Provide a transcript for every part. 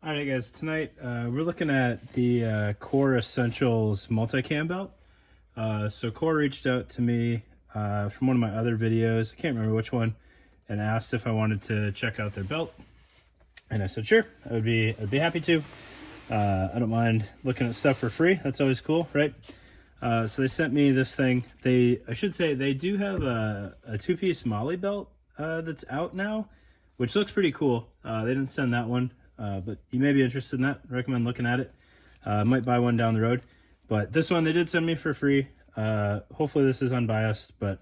All right, guys. Tonight we're looking at the Core Essentials Multicam Belt. So Core reached out to me from one of my other videos. I can't remember which one, and asked if I wanted to check out their belt. And I said sure. I'd be happy to. I don't mind looking at stuff for free. That's always cool, right? So they sent me this thing. I should say they do have a two-piece Molly belt that's out now, which looks pretty cool. They didn't send that one. But you may be interested in that. I recommend looking at it. Might buy one down the road. But this one they did send me for free. Hopefully this is unbiased, but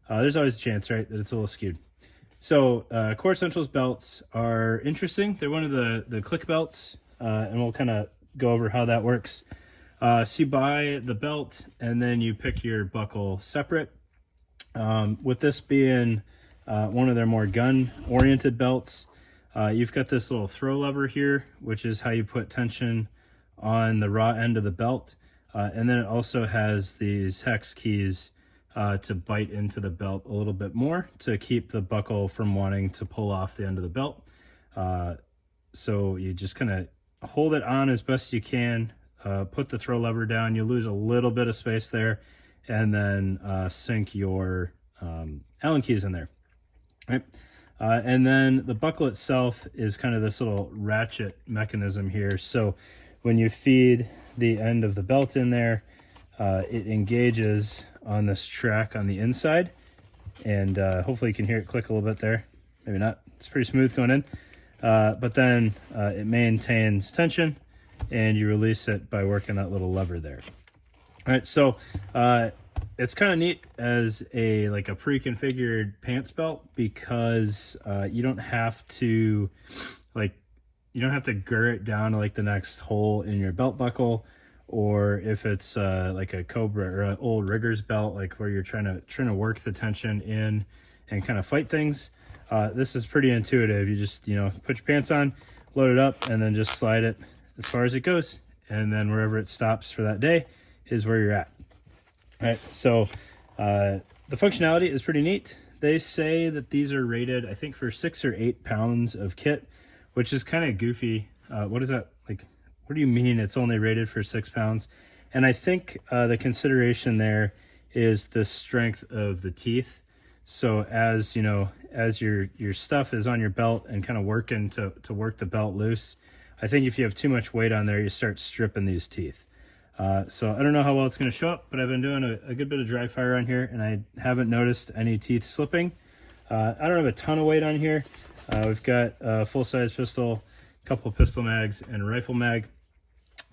there's always a chance, right, that it's a little skewed. So Core Essentials belts are interesting. They're one of the click belts, and we'll kind of go over how that works. So you buy the belt, and then you pick your buckle separate. With this being one of their more gun-oriented belts, you've got this little throw lever here, which is how you put tension on the raw end of the belt. And then it also has these hex keys to bite into the belt a little bit more to keep the buckle from wanting to pull off the end of the belt. So you just kind of hold it on as best you can, put the throw lever down. You lose a little bit of space there, and then sink your Allen keys in there, right? And then the buckle itself is kind of this little ratchet mechanism here. So when you feed the end of the belt in there, it engages on this track on the inside. And hopefully you can hear it click a little bit there. Maybe not. It's pretty smooth going in. But then it maintains tension, and you release it by working that little lever there. All right, so it's kind of neat as a pre-configured pants belt, because you don't have to gurr it down to the next hole in your belt buckle, or if it's like a Cobra or an old Riggers belt, where you're trying to work the tension in and kind of fight things. This is pretty intuitive. You just put your pants on, load it up, and then just slide it as far as it goes, and then wherever it stops for that day is where you're at. All right, so the functionality is pretty neat. They say that these are rated, I think, for 6 or 8 pounds of kit, which is kind of goofy. What is that? What do you mean it's only rated for 6 pounds? And I think the consideration there is the strength of the teeth. So as as your stuff is on your belt and kind of working to work the belt loose, I think if you have too much weight on there, you start stripping these teeth. So I don't know how well it's going to show up, but I've been doing a good bit of dry fire on here, and I haven't noticed any teeth slipping. I don't have a ton of weight on here. We've got a full-size pistol, a couple of pistol mags, and a rifle mag,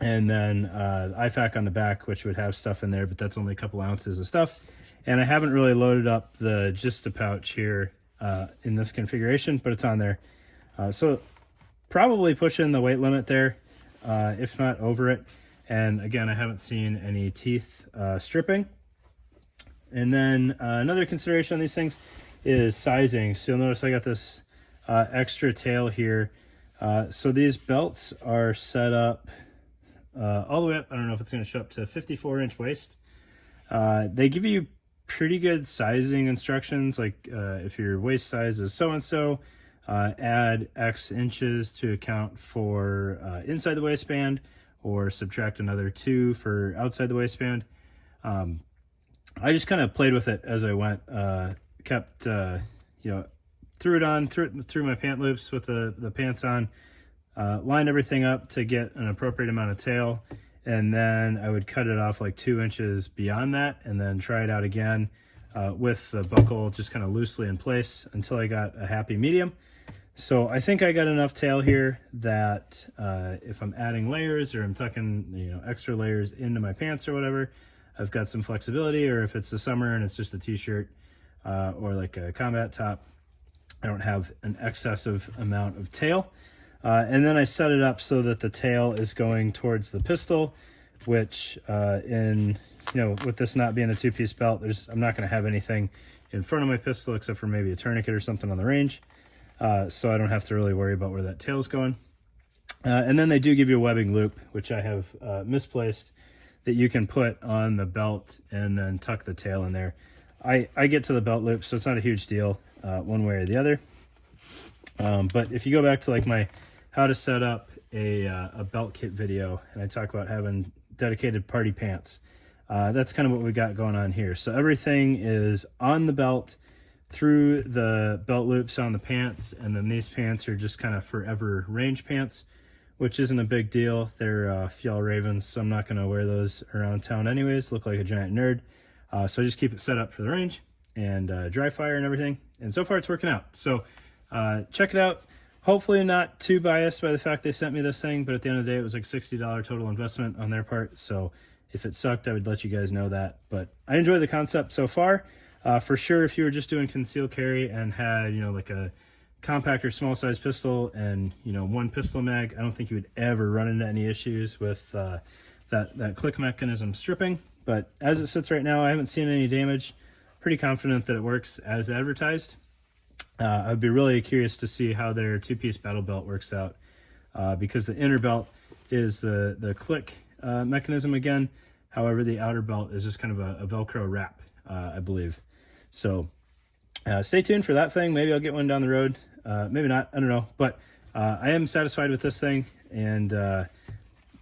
and then IFAK on the back, which would have stuff in there, but that's only a couple ounces of stuff. And I haven't really loaded up the Gista pouch here in this configuration, but it's on there. So probably pushing the weight limit there, if not over it. And again, I haven't seen any teeth stripping. And then another consideration on these things is sizing. So you'll notice I got this extra tail here. So these belts are set up all the way up. I don't know if it's going to show up to 54-inch waist. They give you pretty good sizing instructions, if your waist size is so-and-so, add X inches to account for inside the waistband, or subtract another 2 for outside the waistband. I just kind of played with it as I went, kept, threw it on, through my pant loops with the pants on, lined everything up to get an appropriate amount of tail, and then I would cut it off 2 inches beyond that, and then try it out again with the buckle just kind of loosely in place until I got a happy medium. So I think I got enough tail here that if I'm adding layers, or I'm tucking extra layers into my pants or whatever, I've got some flexibility. Or if it's the summer and it's just a t-shirt or a combat top, I don't have an excessive amount of tail. And then I set it up so that the tail is going towards the pistol, which with this not being a two-piece belt, I'm not going to have anything in front of my pistol except for maybe a tourniquet or something on the range. So I don't have to really worry about where that tail's going. And then they do give you a webbing loop, which I have misplaced, that you can put on the belt and then tuck the tail in there. I get to the belt loop, so it's not a huge deal one way or the other. But if you go back to my how to set up a belt kit video, and I talk about having dedicated party pants. That's kind of what we got going on here. So everything is on the belt, through the belt loops on the pants, and then these pants are just kind of forever range pants, which isn't a big deal. They're Fjell Ravens, so I'm not going to wear those around town anyways. Look like a giant nerd. So I just keep it set up for the range and dry fire and everything. And so far it's working out. So check it out. Hopefully not too biased by the fact they sent me this thing, but at the end of the day, it was like $60 total investment on their part. So if it sucked, I would let you guys know that. But I enjoy the concept so far. For sure, if you were just doing concealed carry and had, like a compact or small size pistol and, one pistol mag, I don't think you would ever run into any issues with that click mechanism stripping. But as it sits right now, I haven't seen any damage. Pretty confident that it works as advertised. I'd be really curious to see how their two-piece battle belt works out, because the inner belt is the click mechanism again. However, the outer belt is just kind of a Velcro wrap, I believe. So stay tuned for that thing. Maybe I'll get one down the road. Maybe not. I don't know. But I am satisfied with this thing. And the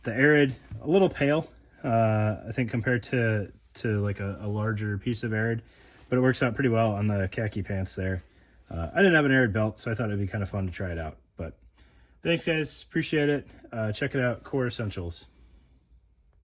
Arid, a little pale, I think, compared to like a larger piece of Arid. But it works out pretty well on the khaki pants there. I didn't have an Arid belt, so I thought it'd be kind of fun to try it out. But thanks, guys. Appreciate it. Check it out. Core Essentials.